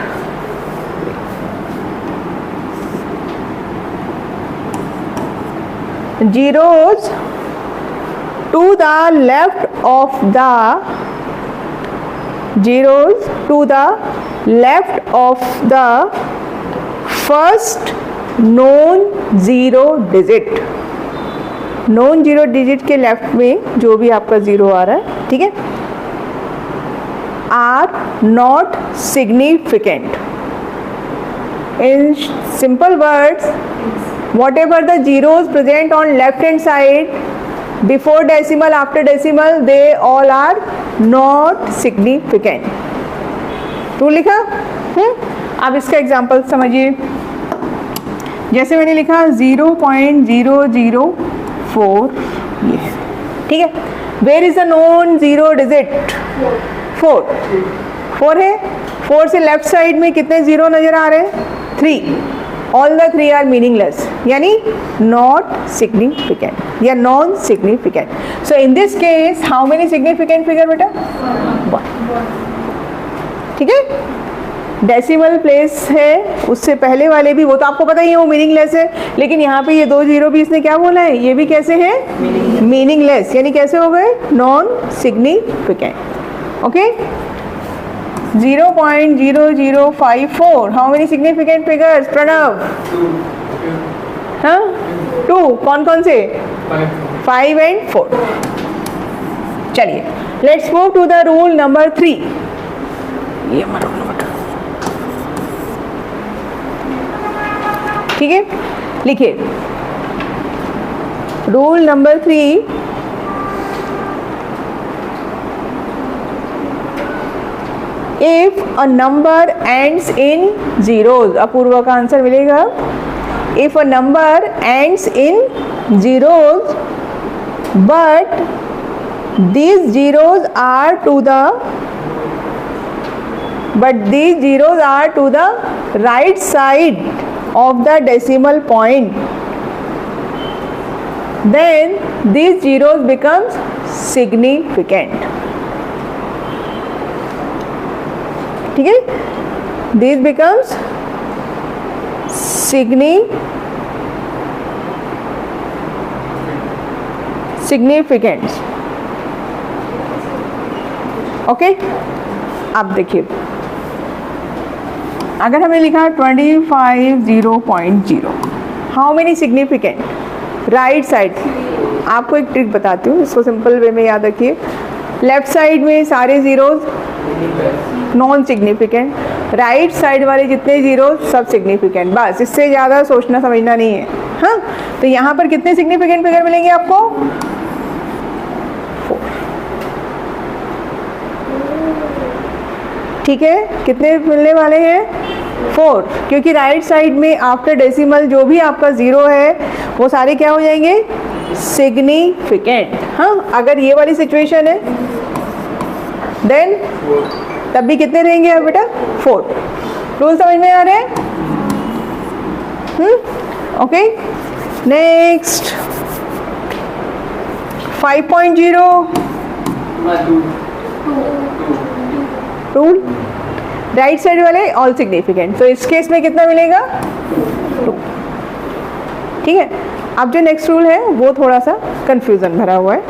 zeros to the left of the zeros to the left of the first non-zero digit. non-zero digit के लेफ्ट में जो भी आपका ज़ीरो आ रहा है, ठीक है, are not significant. In simple words, whatever the zeros present on left hand side before decimal, after decimal, they all are not significant. तो लिखा अब इसका एग्जाम्पल समझिए. जैसे मैंने लिखा 0.004, ये ठीक है. Where is the non zero digit? 4 है. 4 से लेफ्ट साइड में कितने जीरो नजर आ रहे हैं? 3. ऑल द 3 आर मीनिंगलेस, यानी नॉट सिग्निफिकेंट या non significant. So in this case how many significant figure बेटा? 1. ठीक है. डेसिमल प्लेस है, उससे पहले वाले भी वो तो आपको पता ही है वो मीनिंगलेस है, लेकिन यहाँ पे ये 2 जीरो भी इसने क्या बोला है, ये भी कैसे है? मीनिंगलेस, यानी कैसे हो गए? Non significant. Okay. 0.0054. How many significant figures Pranav? 2. कौन कौन से? 5 एंड 4. चलिए let's move to the rule number 3. ये हमारा रूल नंबर 2, ठीक है. लिखिए rule number 3. If a number ends in zeros, Apurva का आंसर मिलेगा if a number ends in zeros but these zeros are to the right side of the decimal point, then these zeros becomes significant. ठीक है, these becomes significant. Okay अब देखिए, अगर हमें लिखा 250.0, how many significant, right side, आपको एक trick बताती हूँ, इसको सिंपल वे में याद रखिए। लेफ्ट साइड में सारे zeros non significant, right side वाले जितने जीरोज सब सिग्निफिकेंट, बस इससे ज़्यादा सोचना समझना नहीं है। हाँ, तो यहाँ पर कितने सिग्निफिकेंट फिगर मिलेंगे आपको? 4। ठीक है, कितने मिलने वाले हैं? 4, क्योंकि राइट साइड में आफ्टर डेसिमल जो भी आपका ज़ीरो है वो सारे क्या हो जाएंगे? सिग्निफिकेंट। हाँ, अगर ये वाली सिचुएशन है देन तब भी कितने रहेंगे अब बेटा? 4। रूल समझ में आ रहे हैं? Okay, next 5.0 rule, right side वाले ऑल सिग्निफिकेंट, तो इस केस में कितना मिलेगा? 2। ठीक है, अब जो नेक्स्ट रूल है वो थोड़ा सा कंफ्यूजन भरा हुआ है।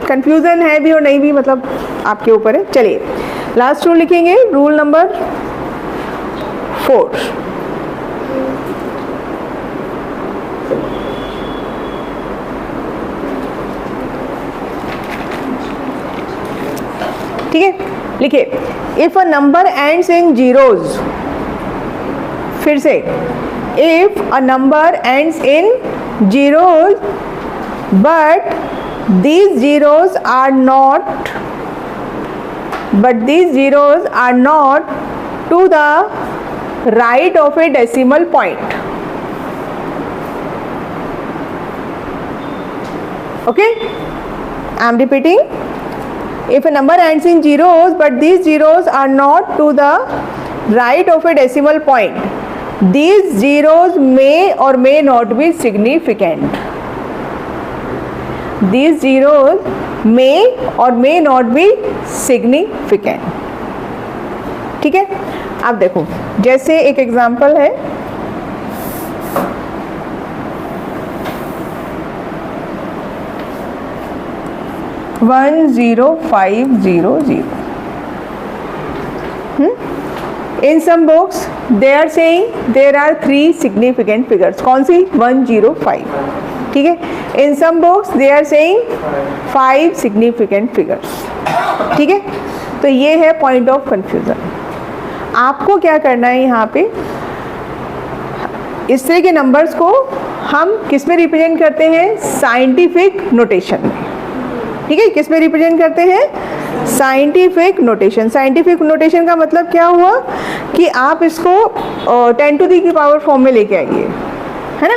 कंफ्यूजन है भी और नहीं भी, मतलब आपके ऊपर है। चलिए लास्ट रूल लिखेंगे, रूल नंबर 4। ठीक है, लिखिए, if a number ends in zeros, फिर से, if a number ends in zeros but these zeros are not to the right of a decimal point. Okay, I am repeating. If a number ends in zeros but these zeros are not to the right of a decimal point, these zeros may or may not be significant. These zeros may or may not be significant. ठीक है, अब देखो, जैसे एक example है, one 10500। In some books they are saying there are 3 significant figures। कौन सी? 105। ठीक है, in some books they are saying 5 significant figures. ठीक है, तो ये है पॉइंट ऑफ कंफ्यूजन। आपको क्या करना है, यहाँ पे इस तरह के नंबर्स को हम किस में रिप्रेजेंट करते हैं? साइंटिफिक नोटेशन में। ठीक है, किस में रिप्रेजेंट करते हैं? Scientific notation. साइंटिफिक नोटेशन का मतलब क्या हुआ कि आप इसको 10 टू द पावर फॉर्म में लेके आइए, है ना।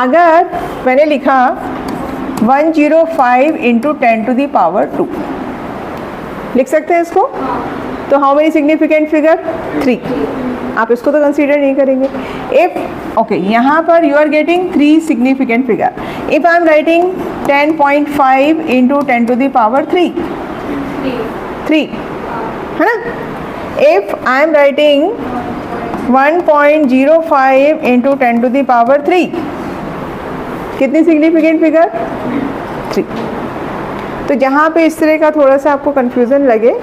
अगर मैंने लिखा 105 इंटू 10 टू दी पावर 2, लिख सकते हैं इसको? तो हाउ मेनी सिग्निफिकेंट फिगर? 3। आप इसको तो कंसीडर नहीं करेंगे। इफ ओके, यहाँ पर you are getting 3 significant figure. If I am writing 10.5 into 10 to the power 3, है ना। If I am writing 1.05 into 10 to the power 3, कितनी सिग्निफिकेंट फिगर? 3। तो जहाँ पे इस तरह का थोड़ा सा आपको कंफ्यूजन लगे,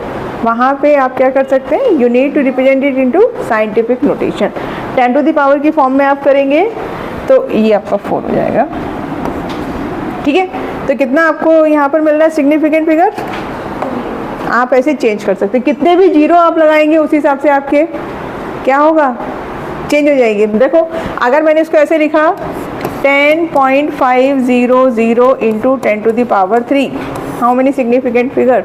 वहाँ पे आप क्या कर सकते हैं? You need to represent it into scientific notation. 10 to the power की फॉर्म में आप करेंगे तो ये आपका 4 हो जाएगा। ठीक है, तो कितना आपको यहाँ पर मिल रहा है सिग्निफिकेंट फिगर? आप ऐसे चेंज कर सकते हैं, कितने भी जीरो आप लगाएंगे उस हिसाब से आपके क्या होगा? चेंज हो जाएगी। देखो, अगर मैंने इसको ऐसे लिखा 10.500 into 10 to the power 3, how many significant figure?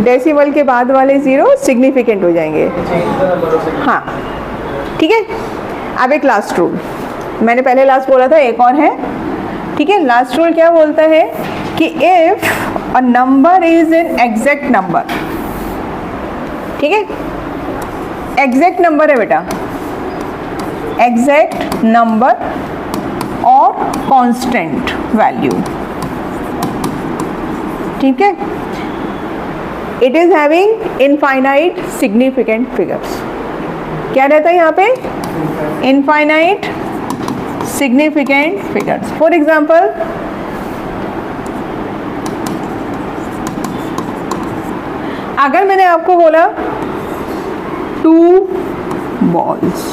Decimal के बाद वाले जीरो सिग्निफिकेंट हो जाएंगे। हाँ ठीक है। अब एक लास्ट रूल, मैंने पहले लास्ट बोला था, एक और है। ठीक है, लास्ट रूल क्या बोलता है कि if a number is an exact number, ठीक है, एग्जैक्ट नंबर है बेटा, एग्जैक्ट नंबर और कांस्टेंट वैल्यू, ठीक है, it is having infinite significant figures. क्या रहता है यहाँ पे? Infinite significant figures. For example, अगर मैंने आपको बोला 2 बॉल्स,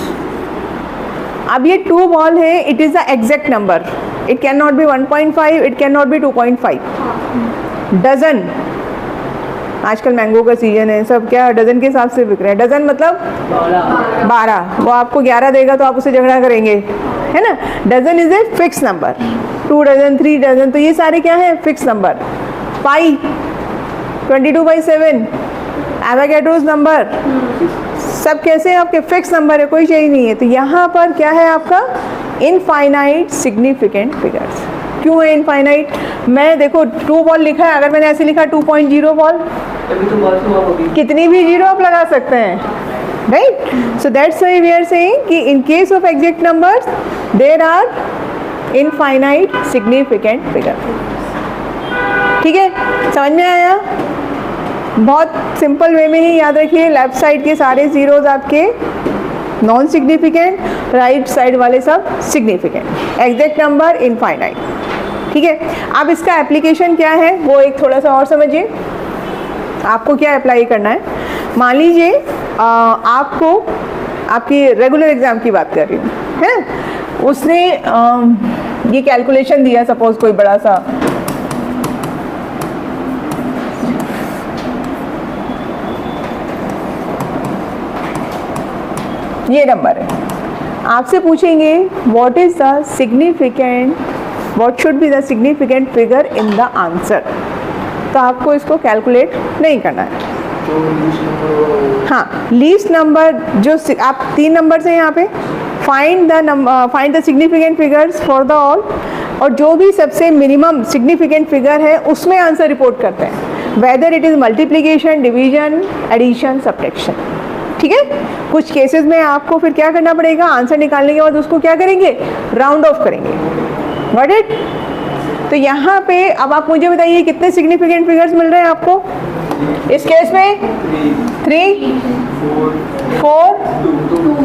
अब ये 2 बॉल है, it is the exact number, it can not be 1.5, it can not be 2.5। Dozen, आजकल मैंगो का सीजन है, सब क्या डजन के हिसाब से बिक रहे हैं। डजन मतलब 12, वो आपको 11 देगा तो आप उससे झगड़ा करेंगे, है ना। Dozen is a fix number, 2 dozen, 3 dozen, तो ये सारे क्या है? Fix number. Pi 22/7, Avogadro's number, सब कैसे हैं आपके? फिक्स नंबर है, कोई चेंज नहीं है। तो यहाँ पर क्या है आपका? Infinite significant figures. क्यों है इनफाइनाइट? मैं देखो 2 बॉल लिखा है, अगर मैंने ऐसे लिखा 2.0 बॉल, कितनी भी जीरो आप लगा सकते हैं, right. So that's why we are saying कि in case of exact numbers there are infinite significant figure. ठीक है, समझ में आया? बहुत सिंपल वे में ही याद रखिए, लेफ्ट साइड के सारे जीरोज आपके नॉन सिग्निफिकेंट, राइट साइड वाले सब सिग्निफिकेंट। एग्जैक्ट नंबर इनफाइनाइट, ठीक है। अब इसका एप्लीकेशन क्या है वो एक थोड़ा सा और समझिए, आपको क्या अप्लाई करना है। मान लीजिए आपको, आपकी रेगुलर एग्जाम की बात कर रही हूँ, है ना, उसने ये कैलकुलेशन दिया, सपोज कोई बड़ा सा ये नंबर है, आपसे पूछेंगे what is the significant, what should be the significant figure in the answer, तो आपको इसको कैलकुलेट नहीं करना है। हाँ, लीस्ट नंबर जो आप 3 नंबर हैं यहाँ पे, find the significant figures for the all, और जो भी सबसे मिनिमम सिग्निफिकेंट फिगर है उसमें आंसर रिपोर्ट करते हैं, whether it is multiplication, division, addition, subtraction. ठीक है, कुछ केसेस में आपको फिर क्या करना पड़ेगा, आंसर निकालने के बाद उसको क्या करेंगे? राउंड ऑफ करेंगे। Got it? तो यहाँ पे अब आप मुझे बताइए कितने सिग्निफिकेंट फिगर्स मिल रहे हैं आपको इस केस में? 3, 4,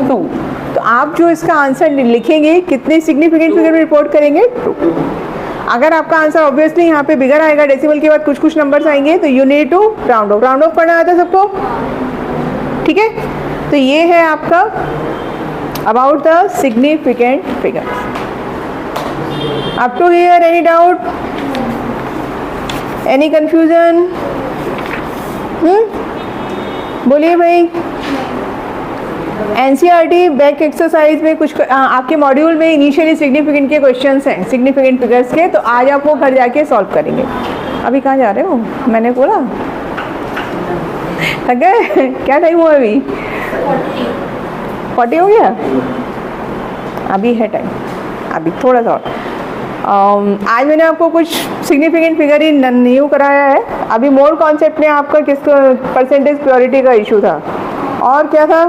2। तो आप जो इसका आंसर लिखेंगे कितने सिग्निफिकेंट फिगर में रिपोर्ट करेंगे? 2। अगर आपका आंसर ऑब्वियसली यहाँ पे बिगर आएगा, डेसिमल के बाद कुछ कुछ नंबर्स आएंगे, तो you need to round off. Round off करना आता है सबको? ठीक है, तो ये है आपका about the significant figures. Up to here any doubt, any confusion? बोलिए भाई। एनसीईआरटी बैक एक्सरसाइज में कुछ आपके मॉड्यूल में इनिशियली सिग्निफिकेंट के क्वेश्चंस हैं, सिग्निफिकेंट फिगर्स के, तो आज आप वो घर जाके सॉल्व करेंगे। अभी कहाँ जा रहे हो? मैंने बोला थक गए? क्या टाइम हुआ अभी? 40 हो गया? अभी है टाइम, अभी थोड़ा सा और। आज मैंने आपको कुछ सिग्निफिकेंट फिगर ही न्यू कराया है। अभी मोल कॉन्सेप्ट में आपका किस परसेंटेज प्योरिटी का इशू था, और क्या था?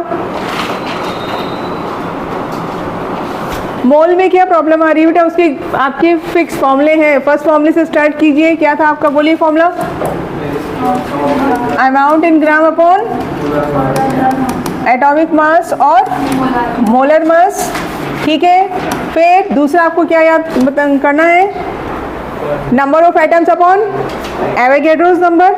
मोल में क्या प्रॉब्लम आ रही है बेटा? उसके आपके फिक्स फॉर्मूले हैं। फर्स्ट फॉर्मूले से स्टार्ट कीजिए। क्या था आपका? बोलिए formula. Amount in gram upon atomic mass और मोलर मास, ठीक है। फिर दूसरा आपको क्या याद करना है? Number of atoms upon Avogadro's number,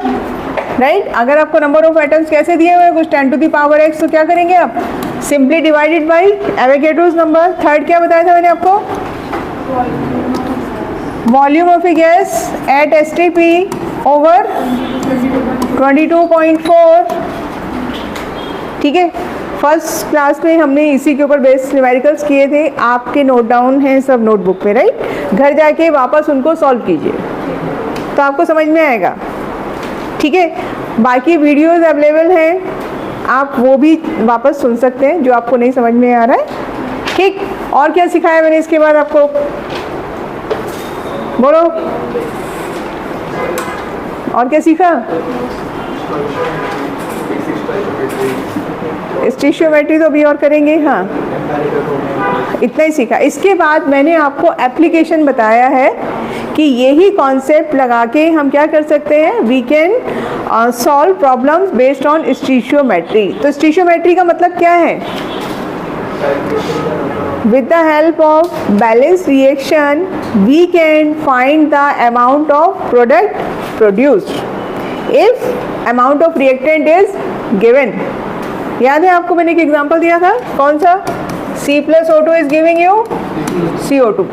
right. अगर आपको नंबर ऑफ एटम्स कैसे दिए हुए हैं, कुछ 10 टू द पावर x, तो क्या करेंगे आप? Simply divided by Avogadro's number. Third क्या बताया था मैंने आपको? Volume of A gas at STP over 22.4, ठीक है। फर्स्ट क्लास में हमने इसी के ऊपर बेस न्यूमेरिकल्स किए थे, आपके नोट डाउन हैं सब नोटबुक पे, राइट। घर जाके वापस उनको सॉल्व कीजिए तो आपको समझ में आएगा, ठीक है। बाकी वीडियोस अवेलेबल हैं, आप वो भी वापस सुन सकते हैं जो आपको नहीं समझ में आ रहा है, ठीक। और क्या सिखाया मैंने इसके बाद आपको, बोलो और क्या सीखा? स्टीशियोमेट्री तो अभी और करेंगे, हाँ इतना ही सीखा। इसके बाद मैंने आपको एप्लीकेशन बताया है कि यही कॉन्सेप्ट लगा के हम क्या कर सकते हैं, we can solve problems based on stoichiometry. तो स्टीशियोमेट्री का मतलब क्या है? With the help of balanced reaction, we can find the amount of product produced if amount of reactant is given. याद है आपको मैंने एक एग्जांपल दिया था, कौन सा? C+O2 is giving you CO2,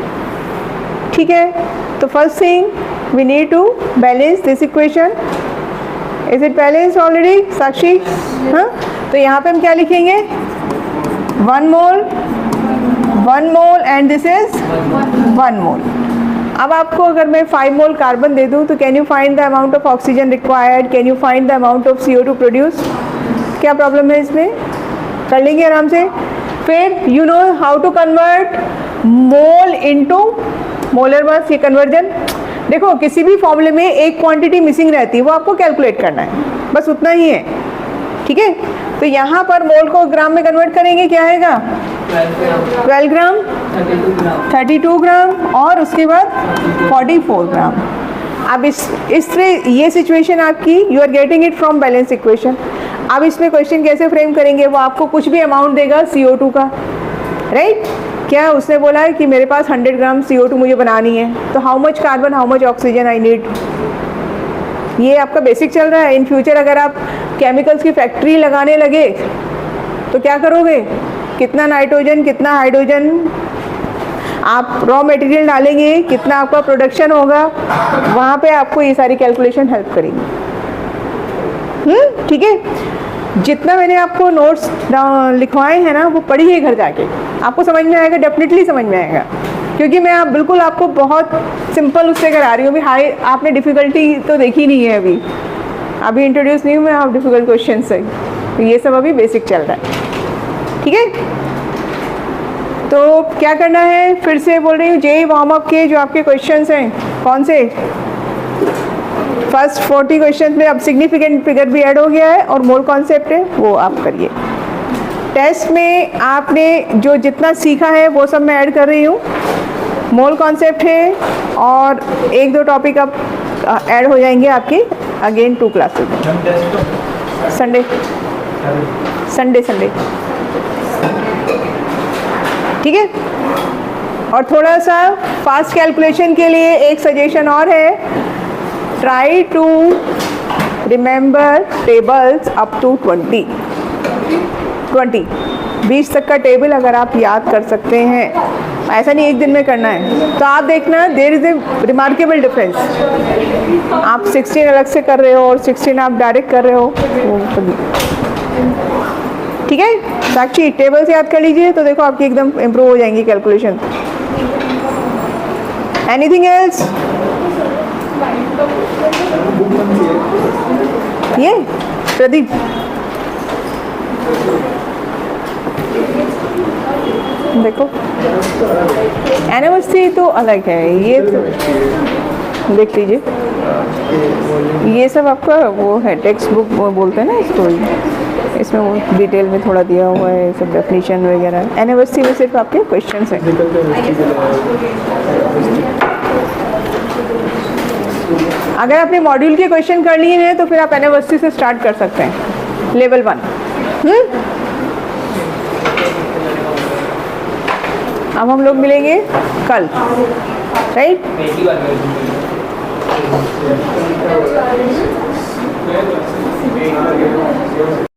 ठीक है। तो first thing we need to balance this equation. Is it balanced already, साक्षी? हाँ, तो यहाँ पे हम क्या लिखेंगे? 1 मोल एंड दिस इज 1 मोल। अब आपको अगर मैं 5 मोल कार्बन दे दूं तो can you find the amount of oxygen required, can you find the amount of CO2 produce? क्या प्रॉब्लम है इसमें? कर लेंगे आराम से। फिर you know how to convert mole into molar mass, ये कन्वर्जन देखो किसी भी फॉर्मूले में एक क्वांटिटी मिसिंग रहती है, वो आपको कैलकुलेट करना है, बस उतना ही है, ठीक है। तो यहाँ पर मोल को ग्राम में कन्वर्ट करेंगे, क्या आएगा? 12 ग्राम, 32 ग्राम और उसके बाद 44 ग्राम। अब इस तरह ये सिचुएशन आपकी, you are getting it from balance equation. अब इसमें क्वेश्चन कैसे फ्रेम करेंगे, वो आपको कुछ भी अमाउंट देगा CO2 का, राइट। क्या उसने बोला है कि मेरे पास 100 ग्राम CO2 मुझे बनानी है, तो how much carbon, how much oxygen I need, ये आपका बेसिक चल रहा है। इन फ्यूचर अगर आप केमिकल्स की फैक्ट्री लगाने लगे तो क्या करोगे, कितना नाइट्रोजन कितना हाइड्रोजन आप रॉ मटेरियल डालेंगे, कितना आपका प्रोडक्शन होगा, वहाँ पे आपको ये सारी कैलकुलेशन हेल्प करेगी, ठीक है। जितना मैंने आपको नोट्स लिखवाए हैं ना, वो पढ़िए घर जाके, आपको समझ में आएगा, डेफिनेटली समझ में आएगा, क्योंकि मैं आप बिल्कुल आपको बहुत सिंपल उससे करा रही हूँ। अभी हाई आपने डिफ़िकल्टी तो देखी नहीं है, अभी इंट्रोड्यूस नहीं हूँ मैं आप डिफ़िकल्ट क्वेश्चन से, तो ये सब अभी बेसिक चल रहा है, ठीक है। तो क्या करना है, फिर से बोल रही हूँ, जेई वार्म अप के जो आपके क्वेश्चंस हैं, कौन से? फर्स्ट 40 क्वेश्चन में अब सिग्निफिकेंट फिगर भी ऐड हो गया है और मोल कॉन्सेप्ट है, वो आप करिए। टेस्ट में आपने जो जितना सीखा है वो सब मैं ऐड कर रही हूँ, मोल कॉन्सेप्ट है और 1-2 टॉपिक अब ऐड हो जाएंगे आपके अगेन 2 क्लासेस में, संडे ठीक है। और थोड़ा सा फास्ट कैलकुलेशन के लिए एक सजेशन और है, try to remember tables up to 20 तक का टेबल अगर आप याद कर सकते हैं, ऐसा नहीं एक दिन में करना है, तो आप देखना there is a remarkable difference. आप 16 अलग से कर रहे हो और 16 आप डायरेक्ट कर रहे हो, ठीक है। साक्षी टेबल से याद कर लीजिए तो देखो आपकी एकदम इम्प्रूव हो जाएंगी कैलकुलेशन। Anything else? ये प्रदीप देखो एनिवर्सरी तो अलग है, ये तो देख लीजिए, ये सब आपका वो है टेक्स्ट बुक बोलते हैं ना स्टोरी, इसमें वो डिटेल में थोड़ा दिया हुआ है, सब डेफिनेशन वगैरह। एनिवर्सरी में सिर्फ आपके क्वेश्चंस हैं। अगर आपने मॉड्यूल के क्वेश्चन कर लिए हैं तो फिर आप एनिवर्सरी से स्टार्ट कर सकते हैं, लेवल 1। अब हम लोग मिलेंगे कल, राइट?